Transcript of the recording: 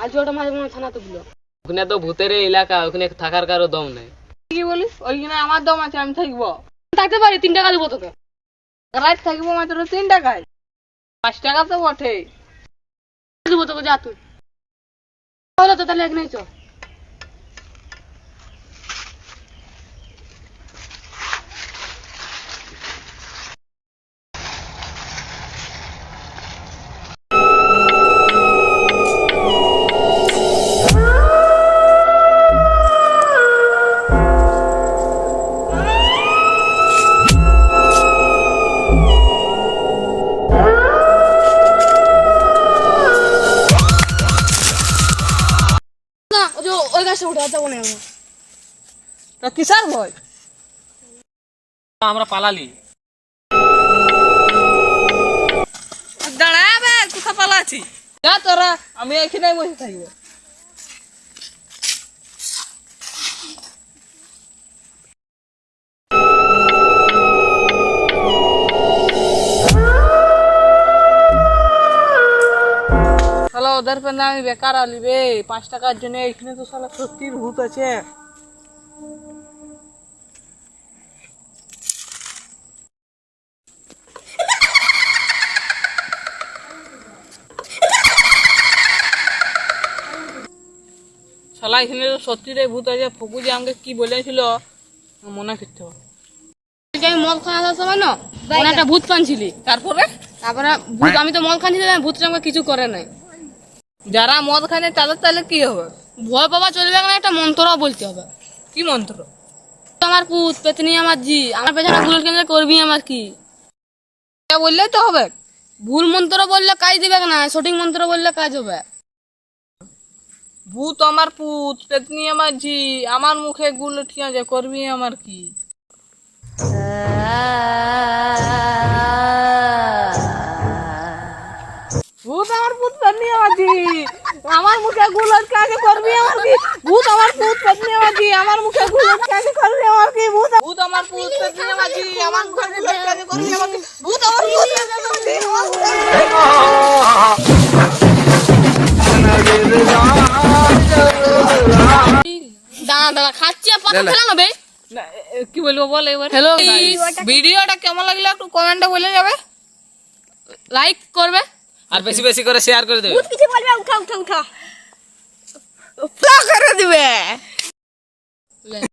আজ ওটা মাঝে মনে থানা তো দিলো। ওখানে তো ভূতের এলাকা, ওখানে থাকার কারো দম নেই। কি বলিস? ওইখানে আমার দম আছে, আমি থাকবো। থাকতে পারি, 3 টাকা দেবো তোকে। রাত থাকবো মাত্র 3 টাকায়, 5 টাকা তো বটে। দেবো তোকে, যা তুই। হলো তো তাহলে এখানেই চল। না ওই গাছটা উঠে যাবো না আমরা। তা কিসের ভয়? আমরা পালালি। দাঁড়াবে, কোথা পালাচ্ছি? যা তোরা, আমি এখানে বসে থাকবো। শালা ওদের পেন্দা আমি বেকার আলি বে, 5 টাকার জন্য। এখানে তো শালা সত্যির ভূত আছে। শালা এখানে তো সত্যির ভূত আছে। ফুকু যে আমাকে কি বলেছিল মনে করতে হবে। আমি মদ খাওয়া আসার সময় না ওখানে একটা ভূত পানছিলি। তারপরে তারপরে ভূত, আমি তো মদ খাচ্ছি, ভূতটা আমাকে কিছু করে নাই। যারা মদ খায় না তাদের তাহলে কি হবে? ভয় পাবা চলবে না, একটা মন্ত্র বলতে হবে। কি মন্ত্র? আমার পুত পেতনি আমার জি, আমার পেছনে ভুল কেন করবি আমার কি? এটা বললেই তো হবে। ভুল মন্ত্র বললে কাজ দিবে না, সঠিক মন্ত্র বললে কাজ হবে। ভূত আমার পুত, পেতনি আমার ঝি, আমার মুখে গুল ঠিক আছে, করবি আমার কি? ভূত আমার পুত, পেতনি আমার ঝি, আমার মুখে গুল আটকে করবি আমার কি? ভূত আমার পুত, পেতনি আমার ঝি, আমার মুখে গুল আটকে করবি আমার কি? ভূত আমার পুত, পেতনি আমার ঝি, আমার মুখে গুল আটকে করবি আমার কি? ভূত আমার পুত, পেতনি আমার ঝি, আমার দাঁড়া দাঁড়া, খাচ্ছি আর পাতা খেলাম হবে। না, কি বলবো বল এবার। হ্যালো, ভিডিওটা কেমন লাগলো একটু কমেন্টে বলে যাবে, লাইক করবে আর বেশি বেশি করে শেয়ার করে দেবে। কিছু বলবে, উঠা উঠা উঠা করে দিবে।